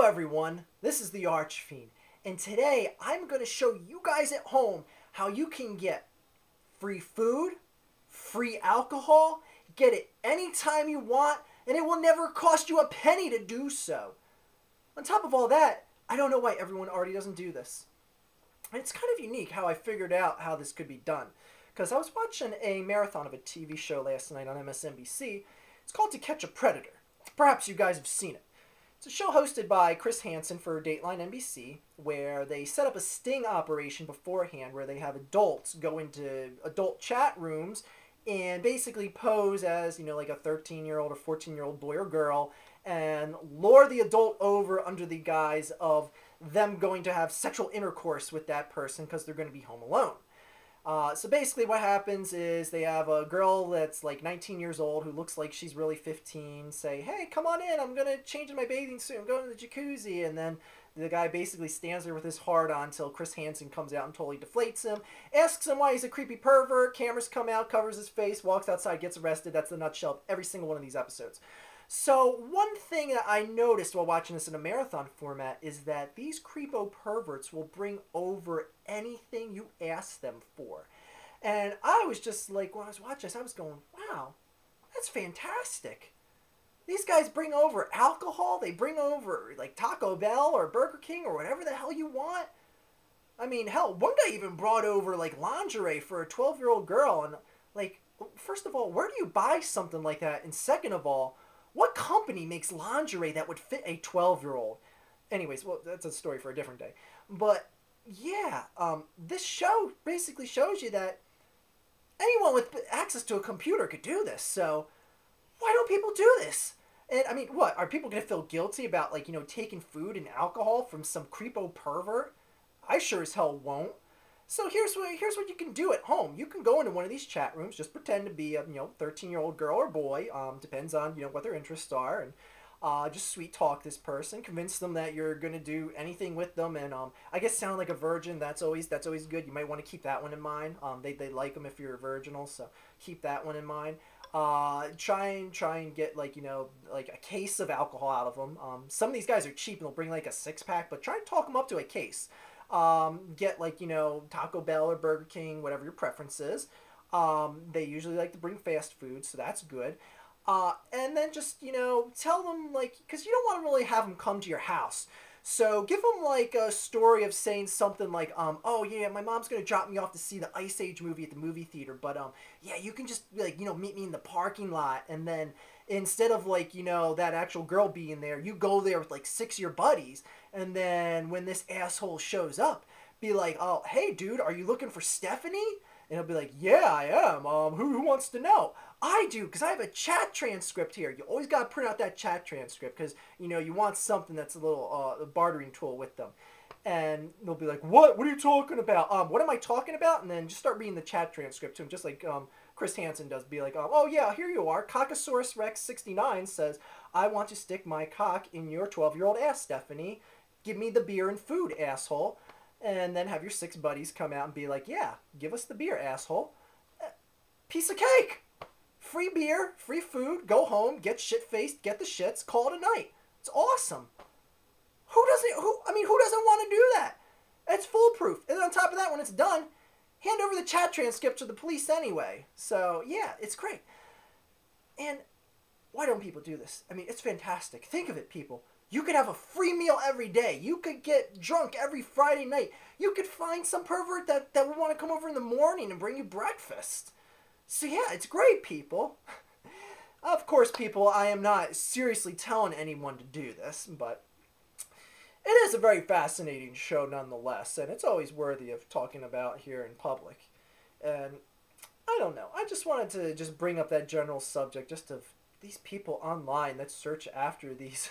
Hello everyone, this is the Archfiend, and today I'm going to show you guys at home how you can get free food, free alcohol, get it anytime you want, and it will never cost you a penny to do so. On top of all that, I don't know why everyone already doesn't do this. And it's kind of unique how I figured out how this could be done, because I was watching a marathon of a TV show last night on MSNBC. It's called To Catch a Predator. Perhaps you guys have seen it. It's a show hosted by Hansen for Dateline NBC, where they set up a sting operation beforehand where they have adults go into adult chat rooms and basically pose as, like a 13-year-old or 14-year-old boy or girl and lure the adult over under the guise of them going to have sexual intercourse with that person because they're going to be home alone. So basically what happens is they have a girl that's like 19 years old who looks like she's really 15 say, "Hey, come on in, I'm going to change in my bathing suit, I'm going to the jacuzzi," and then the guy basically stands there with his heart on until Chris Hansen comes out and totally deflates him, asks him why he's a creepy pervert, cameras come out, covers his face, walks outside, gets arrested. That's the nutshell of every single one of these episodes. So one thing that I noticed while watching this in a marathon format is that these creepo perverts will bring over anything you ask them for. And I was just like, when I was watching this, I was going, wow, that's fantastic. These guys bring over alcohol, they bring over like Taco Bell or Burger King or whatever the hell you want. I mean, hell, one guy even brought over like lingerie for a 12-year-old girl. And like, first of all, where do you buy something like that? And second of all, what company makes lingerie that would fit a 12-year-old? Anyways, well, that's a story for a different day. But yeah, this show basically shows you that anyone with access to a computer could do this. So why don't people do this? And I mean, what? Are people going to feel guilty about, like, taking food and alcohol from some creepo pervert? I sure as hell won't. So here's what you can do at home. You can go into one of these chat rooms, just pretend to be a 13-year-old girl or boy, depends on what their interests are, and just sweet talk this person, convince them that you're gonna do anything with them, and I guess sound like a virgin. That's always good. You might want to keep that one in mind. They like them if you're a virginal, so keep that one in mind. Try and get like a case of alcohol out of them. Some of these guys are cheap and they'll bring like a 6-pack, but try and talk them up to a case. Get like, Taco Bell or Burger King, whatever your preference is. They usually like to bring fast food, so that's good. And then just, tell them, like, because you don't want to really have them come to your house. So give them like a story of saying something like, "Oh yeah, my mom's going to drop me off to see the Ice Age movie at the movie theater, but yeah, you can just like, meet me in the parking lot." And then instead of like, that actual girl being there, you go there with like 6 of your buddies. And then when this asshole shows up, be like, "Oh, hey dude, are you looking for Stephanie?" And he'll be like, "Yeah, I am. Who wants to know?" "I do, because I have a chat transcript here." You always got to print out that chat transcript because, you want something that's a little a bartering tool with them. And they'll be like, What are you talking about? What am I talking about?" And then just start reading the chat transcript to him, just like Chris Hansen does. Be like, "Oh yeah, here you are. Cockosaurus Rex 69 says, I want to stick my cock in your 12-year-old ass, Stephanie. Give me the beer and food, asshole." And then have your 6 buddies come out and be like, "Yeah, give us the beer, asshole." Piece of cake. Free beer, free food, go home, get shit-faced, get the shits, call it a night. It's awesome. Who doesn't want to do that? It's foolproof. And on top of that, when it's done, hand over the chat transcript to the police anyway. So, yeah, it's great. And why don't people do this? I mean, it's fantastic. Think of it, people. You could have a free meal every day. You could get drunk every Friday night. You could find some pervert that would want to come over in the morning and bring you breakfast. So yeah, it's great, people. Of course, people, I am not seriously telling anyone to do this, but it is a very fascinating show nonetheless, and it's always worthy of talking about here in public. And I don't know, I just wanted to just bring up that general subject just of these people online that search after these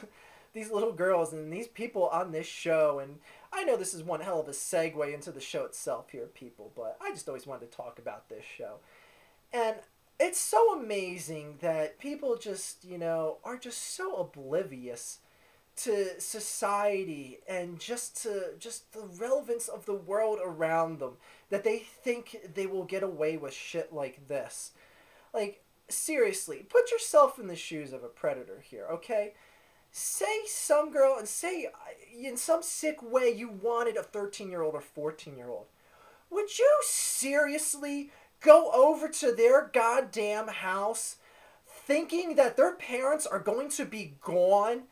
little girls and these people on this show. And I know this is one hell of a segue into the show itself here, people, but I just always wanted to talk about this show. And it's so amazing that people just, are just so oblivious to society and just the relevance of the world around them that they think they will get away with shit like this. Like, seriously, put yourself in the shoes of a predator here, okay? say some girl, and say in some sick way you wanted a 13-year-old or 14-year-old. Would you seriously go over to their goddamn house thinking that their parents are going to be gone?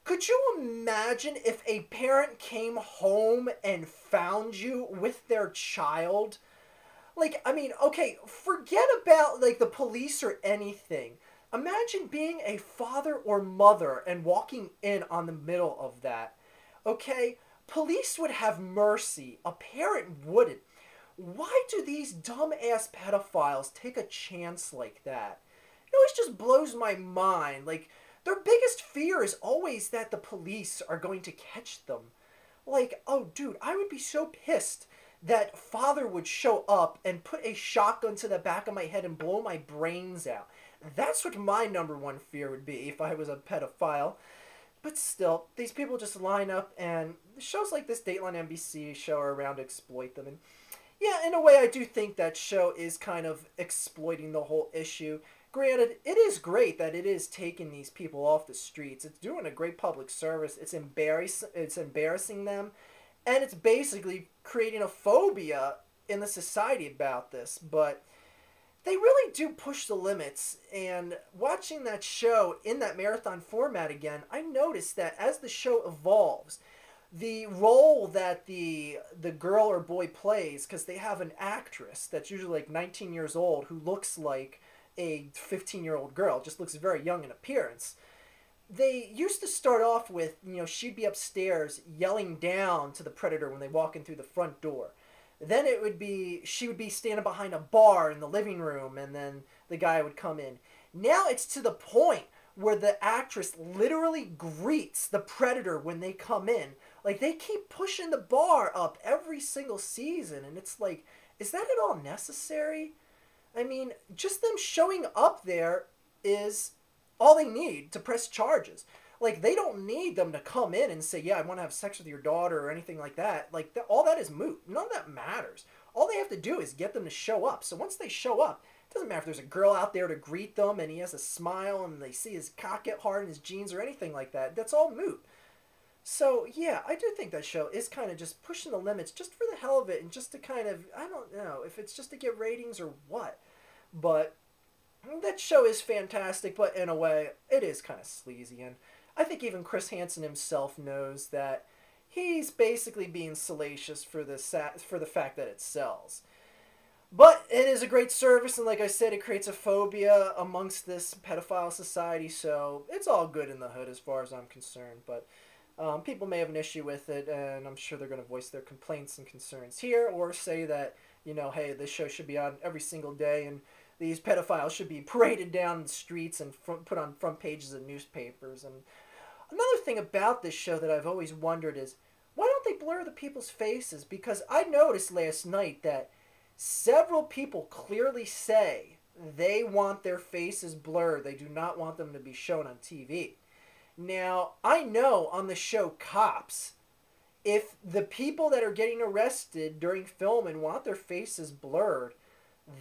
Could you imagine if a parent came home and found you with their child? Like, I mean, okay, forget about, like, the police or anything. Imagine being a father or mother and walking in on the middle of that. Okay? Police would have mercy. A parent wouldn't. Why do these dumbass pedophiles take a chance like that? It always just blows my mind. Like, their biggest fear is always that the police are going to catch them. Like, oh, dude, I would be so pissed that father would show up and put a shotgun to the back of my head and blow my brains out. That's what my number one fear would be if I was a pedophile. But still, these people just line up, and shows like this Dateline NBC show are around to exploit them. And yeah, in a way, I do think that show is kind of exploiting the whole issue. Granted, it is great that it is taking these people off the streets. It's doing a great public service. It's embarrassing them, and it's basically creating a phobia in the society about this. But they really do push the limits, and watching that show in that marathon format again, I noticed that as the show evolves, the role that the girl or boy plays, because they have an actress that's usually like 19 years old who looks like a 15-year-old girl, just looks very young in appearance. They used to start off with, she'd be upstairs yelling down to the predator when they walk in through the front door. Then she would be standing behind a bar in the living room, and then the guy would come in. Now it's to the point where the actress literally greets the predator when they come in. Like, they keep pushing the bar up every single season, and it's like, is that at all necessary? I mean, just them showing up there is all they need to press charges. Like, they don't need them to come in and say, yeah, I want to have sex with your daughter or anything like that. Like, all that is moot. None of that matters. All they have to do is get them to show up. So once they show up, it doesn't matter if there's a girl out there to greet them and he has a smile and they see his cock get hard in his jeans or anything like that. That's all moot. So, yeah, I do think that show is kind of just pushing the limits just for the hell of it, and just to kind of, I don't know if it's just to get ratings or what. But that show is fantastic, but in a way, it is kind of sleazy. And I think even Chris Hansen himself knows that he's basically being salacious for the fact that it sells. But it is a great service, and like I said, it creates a phobia amongst this pedophile society, so it's all good in the hood as far as I'm concerned. But people may have an issue with it, and I'm sure they're going to voice their complaints and concerns here, or say that, hey, this show should be on every single day, and these pedophiles should be paraded down the streets and put on front pages of newspapers. And another thing about this show that I've always wondered is, why don't they blur the people's faces? Because I noticed last night that several people clearly say they want their faces blurred. They do not want them to be shown on TV. Now, I know on the show Cops, if the people that are getting arrested during filming want their faces blurred,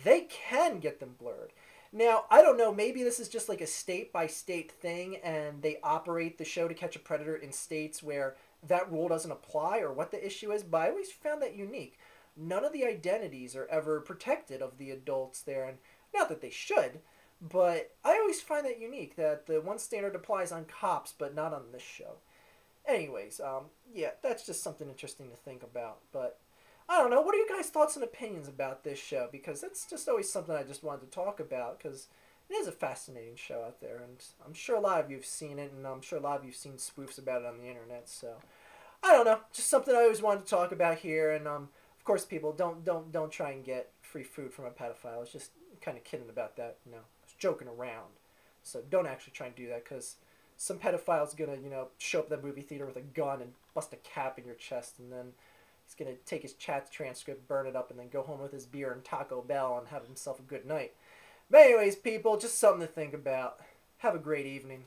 they can get them blurred. Now, I don't know, maybe this is just like a state-by-state thing, and they operate the show to catch a predator in states where that rule doesn't apply, or what the issue is, but I always found that unique. None of the identities are ever protected of the adults there, and not that they should, but I always find that unique, that the one standard applies on Cops, but not on this show. Anyways, yeah, that's just something interesting to think about, but I don't know, what are you guys' thoughts and opinions about this show? Because that's just always something I just wanted to talk about, because it is a fascinating show out there, and I'm sure a lot of you have seen it, and I'm sure a lot of you have seen spoofs about it on the internet, so I don't know, just something I always wanted to talk about here, and of course, people, don't try and get free food from a pedophile. I was just kind of kidding about that, I was joking around, so don't actually try and do that, because some pedophile's gonna, show up at the movie theater with a gun and bust a cap in your chest, and then he's going to take his chat transcript, burn it up, and then go home with his beer and Taco Bell and have himself a good night. But anyways, people, just something to think about. Have a great evening.